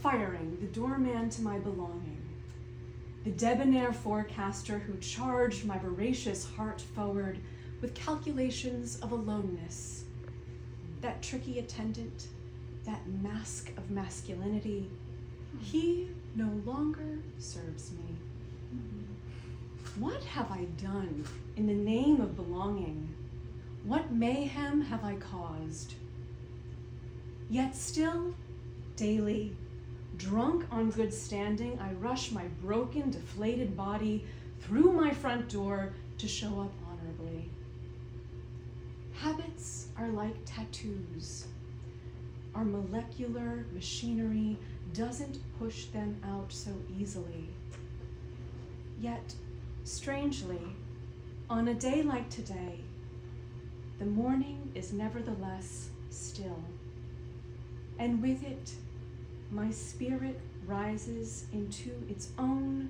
firing the doorman to my belonging, the debonair forecaster who charged my voracious heart forward with calculations of aloneness, that tricky attendant, that mask of masculinity, he no longer serves me. What have I done in the name of belonging? What mayhem have I caused? Yet still, daily, drunk on good standing, I rush my broken, deflated body through my front door to show up honorably. Habits are like tattoos. Our molecular machinery doesn't push them out so easily. Yet, strangely, on a day like today, the morning is nevertheless still. And with it, my spirit rises into its own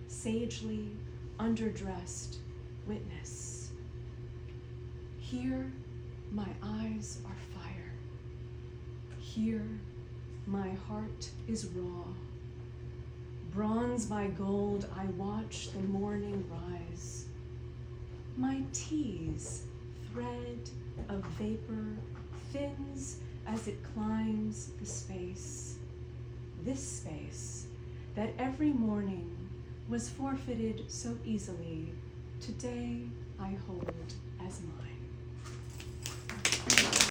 sagely underdressed witness. Here, my eyes are fire. Here, my heart is raw. Bronze by gold, I watch the morning rise. My tease, thread of vapor, thins as it climbs the space. This space that every morning was forfeited so easily, today I hold as mine.